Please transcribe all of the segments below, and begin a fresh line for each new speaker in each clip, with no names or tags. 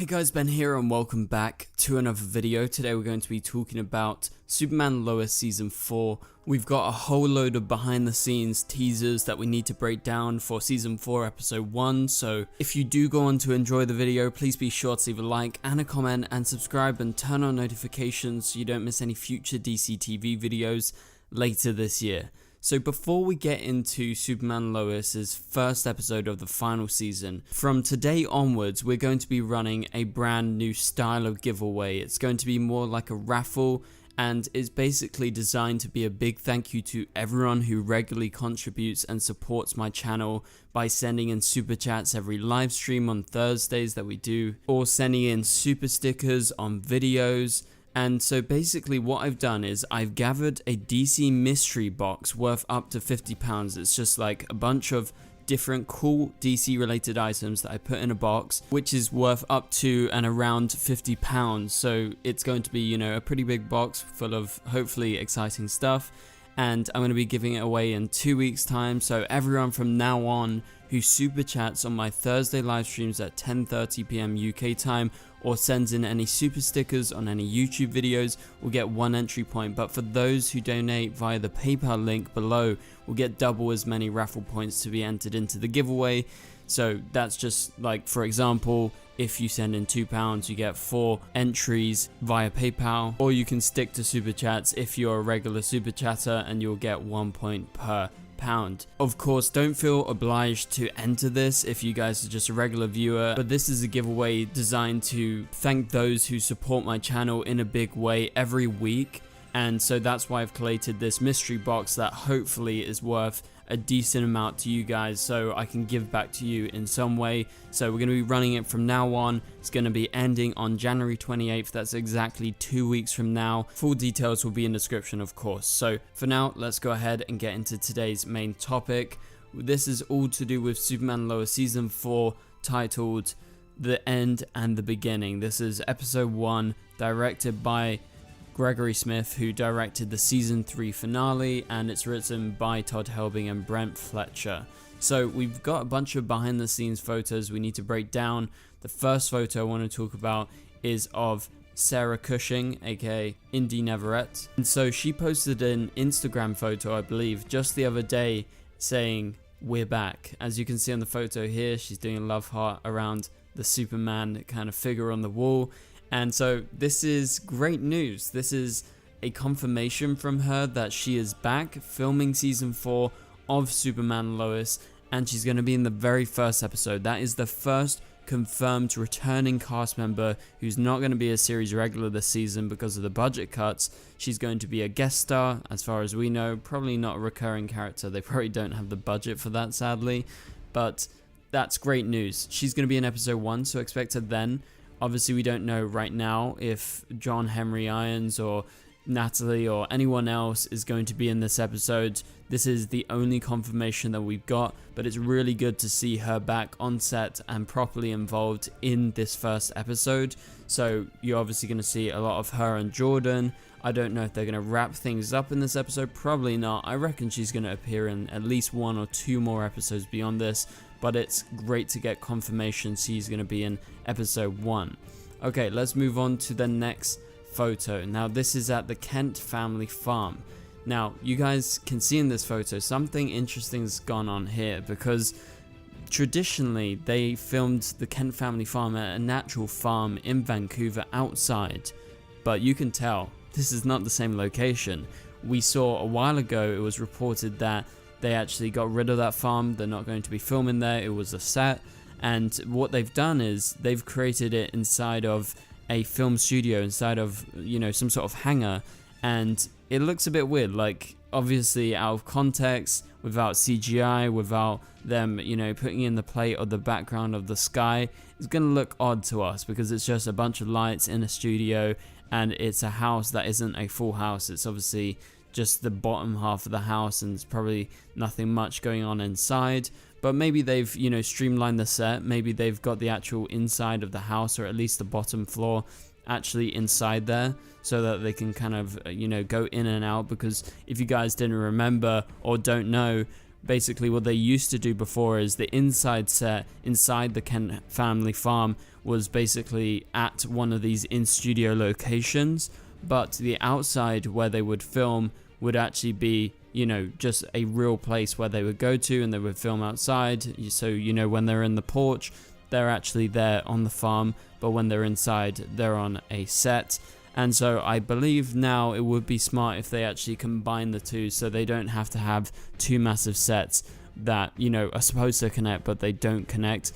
Hey guys, Ben here and welcome back to another video. Today we're going to be talking about Superman Lois Season 4. We've got a whole load of behind the scenes teasers that we need to break down for Season 4 Episode 1. So if you do go on to enjoy the video, please be sure to leave a like and a comment and subscribe and turn on notifications so you don't miss any future DCTV videos later this year. So before we get into Superman Lois's first episode of the final season, from today onwards we're going to be running a brand new style of giveaway. It's going to be more like a raffle and is basically designed to be a big thank you to everyone who regularly contributes and supports my channel by sending in super chats every live stream on Thursdays that we do, or sending in super stickers on videos. And so basically what I've done is I've gathered a DC mystery box worth up to £50. It's just like a bunch of different cool DC related items that I put in a box, which is worth up to and around £50. So it's going to be, you know, a pretty big box full of hopefully exciting stuff. And I'm going to be giving it away in 2 weeks time. So everyone from now on who super chats on my Thursday live streams at 10:30 PM UK time or sends in any super stickers on any YouTube videos will get 1 entry point, but for those who donate via the PayPal link below will get double as many raffle points to be entered into the giveaway. So that's just like, for example, if you send in £2 you get 4 entries via PayPal, or you can stick to super chats if you're a regular super chatter and you'll get 1 point per pound. Of course, don't feel obliged to enter this if you guys are just a regular viewer, but this is a giveaway designed to thank those who support my channel in a big way every week. And so that's why I've collated this mystery box that hopefully is worth a decent amount to you guys, so I can give back to you in some way. So we're going to be running it from now on. It's going to be ending on January 28th. That's exactly 2 weeks from now. Full details will be in the description, of course. So for now, let's go ahead and get into today's main topic. This is all to do with Superman Lois Season 4, titled The End and the Beginning. This is episode 1, directed by Gregory Smith, who directed the season 3 finale, and it's written by Todd Helbing and Brent Fletcher. So we've got a bunch of behind the scenes photos we need to break down. The first photo I want to talk about is of Sarah Cushing, aka Indy Neverett, and so she posted an Instagram photo, I believe, just the other day saying we're back. As you can see on the photo here, she's doing a love heart around the Superman kind of figure on the wall. And so this is great news. This is a confirmation from her that she is back filming season 4 of Superman Lois, and she's going to be in the very first episode. That is the first confirmed returning cast member who's not going to be a series regular this season because of the budget cuts. She's going to be a guest star, as far as we know, probably not a recurring character. They probably don't have the budget for that, sadly, but that's great news. She's going to be in episode 1, so expect her then. Obviously, we don't know right now if John Henry Irons or Natalie or anyone else is going to be in this episode. This is the only confirmation that we've got, but it's really good to see her back on set and properly involved in this first episode. So you're obviously going to see a lot of her and Jordan. I don't know if they're going to wrap things up in this episode. Probably not. I reckon she's going to appear in at least 1 or 2 more episodes beyond this, but it's great to get confirmation she's going to be in episode 1. Okay, let's move on to the next photo. Now, this is at the Kent family farm. Now, you guys can see in this photo something interesting's gone on here, because traditionally they filmed the Kent family farm at a natural farm in Vancouver outside, but you can tell this is not the same location. We saw a while ago, it was reported that they actually got rid of that farm. They're not going to be filming there. It was a set. And what they've done is they've created it inside of a film studio, inside of, you know, some sort of hangar. And it looks a bit weird, like obviously out of context, without CGI, without them, you know, putting in the plate or the background of the sky. It's going to look odd to us because it's just a bunch of lights in a studio and it's a house that isn't a full house. It's obviously just the bottom half of the house and there's probably nothing much going on inside. But maybe they've, you know, streamlined the set. Maybe they've got the actual inside of the house, or at least the bottom floor, actually inside there, so that they can kind of, you know, go in and out. Because if you guys didn't remember or don't know, basically what they used to do before is the inside set inside the Kent family farm was basically at one of these in-studio locations, but the outside where they would film would actually be, you know, just a real place where they would go to, and they would film outside. So, you know, when they're in the porch, they're actually there on the farm, but when they're inside, they're on a set. And so I believe now it would be smart if they actually combine the two, so they don't have to have two massive sets that, you know, are supposed to connect but they don't connect.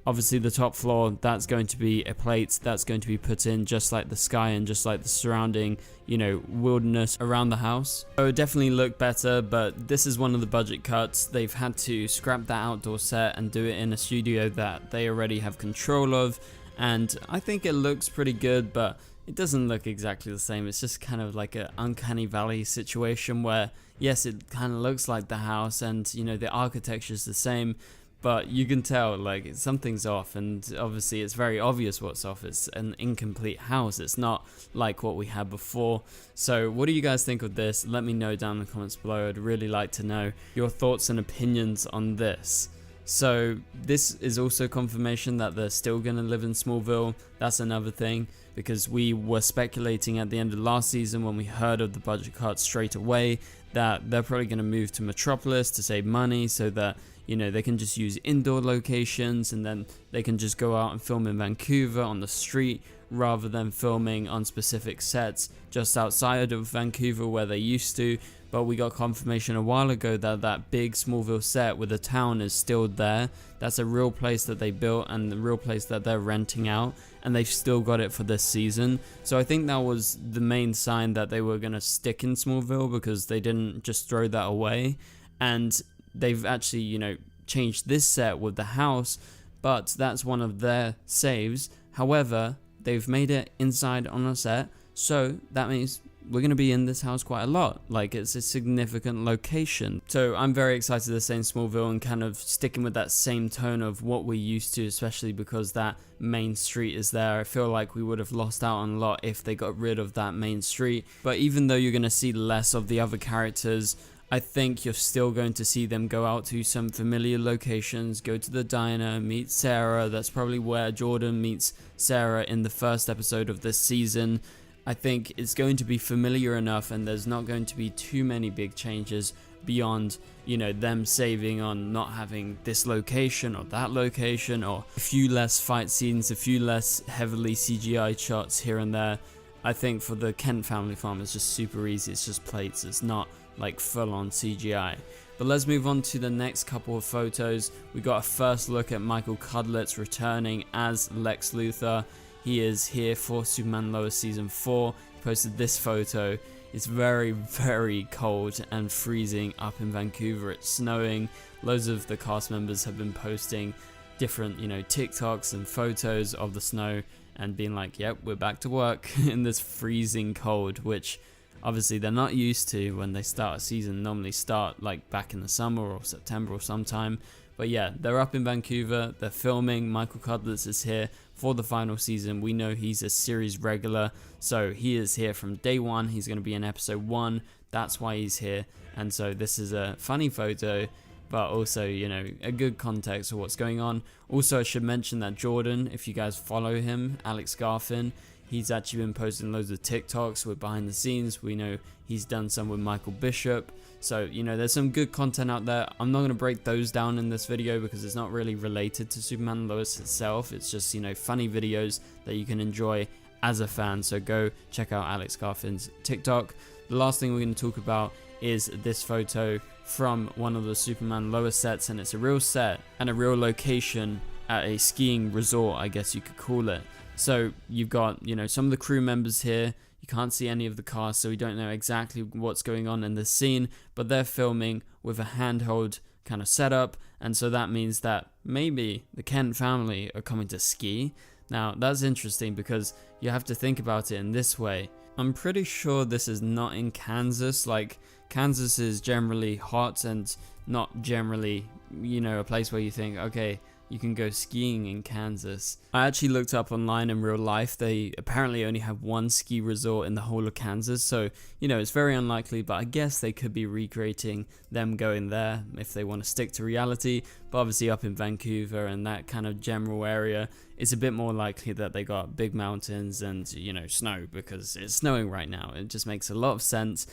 Obviously the top floor, that's going to be a plate that's going to be put in just like the sky and just like the surrounding, you know, wilderness around the house. So it definitely looked better, but this is one of the budget cuts. They've had to scrap that outdoor set and do it in a studio that they already have control of, and I think it looks pretty good, but it doesn't look exactly the same. It's just kind of like an uncanny valley situation where, yes, it kind of looks like the house and, you know, the architecture is the same, but you can tell like something's off, and obviously it's very obvious what's off. It's an incomplete house. It's not like what we had before. So what do you guys think of this? Let me know down in the comments below. I'd really like to know your thoughts and opinions on this. So this is also confirmation that they're still going to live in Smallville. That's another thing, because we were speculating at the end of last season when we heard of the budget cuts straight away that they're probably going to move to Metropolis to save money, so that, you know, they can just use indoor locations, and then they can just go out and film in Vancouver on the street rather than filming on specific sets just outside of Vancouver where they used to. But we got confirmation a while ago that that big Smallville set with the town is still there. That's a real place that they built and the real place that they're renting out, and they've still got it for this season. So I think that was the main sign that they were going to stick in Smallville, because they didn't just throw that away. And they've actually, you know, changed this set with the house, but that's one of their saves. However, they've made it inside on a set, so that means we're going to be in this house quite a lot. Like, it's a significant location. So I'm very excited to stay in Smallville and kind of sticking with that same tone of what we're used to, especially because that main street is there. I feel like we would have lost out on a lot if they got rid of that main street. But even though you're going to see less of the other characters, I think you're still going to see them go out to some familiar locations, go to the diner, meet Sarah. That's probably where Jordan meets Sarah in the first episode of this season. I think it's going to be familiar enough, and there's not going to be too many big changes beyond, you know, them saving on not having this location or that location, or a few less fight scenes, a few less heavily CGI shots here and there. I think for the Kent family farm, it's just super easy. It's just plates. It's not like full-on CGI. But let's move on to the next couple of photos. We got a first look at Michael Cudlitz returning as Lex Luthor. He is here for Superman Lois Season 4. He posted this photo. It's very, very cold and freezing up in Vancouver. It's snowing. Loads of the cast members have been posting different, you know, TikToks and photos of the snow and being like, yep, we're back to work in this freezing cold, which obviously they're not used to when they start a season. Normally start like back in the summer or September or sometime. But yeah, they're up in Vancouver, they're filming. Michael Cudlitz is here for the final season. We know he's a series regular, so he is here from day one. He's going to be in episode 1. That's why he's here. And so this is a funny photo, but also, you know, a good context of what's going on. Also, I should mention that Jordan, if you guys follow him, Alex Garfin, he's actually been posting loads of TikToks with behind the scenes. We know he's done some with Michael Bishop. So, you know, there's some good content out there. I'm not going to break those down in this video because it's not really related to Superman and Lois itself. It's just, you know, funny videos that you can enjoy as a fan. So go check out Alex Garfin's TikTok. The last thing we're going to talk about is this photo from one of the Superman Lois sets, and it's a real set and a real location at a skiing resort, I guess you could call it. So you've got, you know, some of the crew members here. You can't see any of the cast, so we don't know exactly what's going on in the scene, but they're filming with a handheld kind of setup, and so that means that maybe the Kent family are coming to ski. Now, that's interesting because you have to think about it in this way. I'm pretty sure this is not in Kansas. Like, Kansas is generally hot and not generally, you know, a place where you think, okay, you can go skiing in Kansas. I actually looked up online in real life. They apparently only have one ski resort in the whole of Kansas, so you know it's very unlikely, but I guess they could be recreating them going there if they want to stick to reality. But obviously up in Vancouver and that kind of general area, it's a bit more likely that they got big mountains and, you know, snow, because it's snowing right now. It just makes a lot of sense.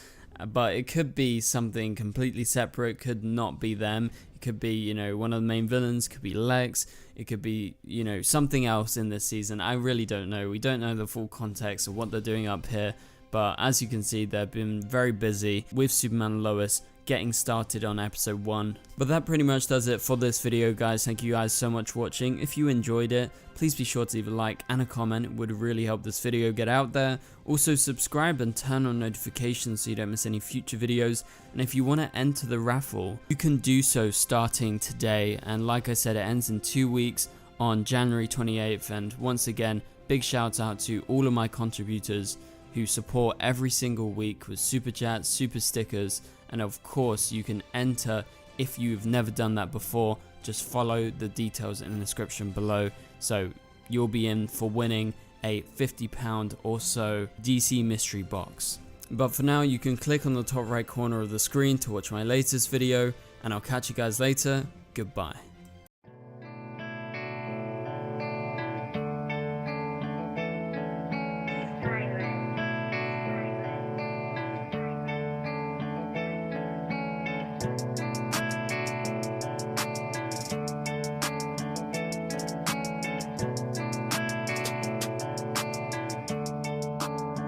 But it could be something completely separate, could not be them. It could be, you know, one of the main villains, could be Lex, it could be, you know, something else in this season. I really don't know. We don't know the full context of what they're doing up here, but as you can see, they've been very busy with Superman and Lois getting started on episode 1. But that pretty much does it for this video, guys. Thank you guys so much for watching. If you enjoyed it, please be sure to leave a like and a comment. It would really help this video get out there. Also subscribe and turn on notifications so you don't miss any future videos. And if you want to enter the raffle, you can do so starting today. And like I said, it ends in 2 weeks on January 28th. And once again, big shout out to all of my contributors who support every single week with super chats, super stickers, and of course you can enter if you've never done that before. Just follow the details in the description below, so you'll be in for winning a £50 or so DC mystery box. But for now, you can click on the top right corner of the screen to watch my latest video, and I'll catch you guys later. Goodbye.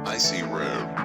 I see red.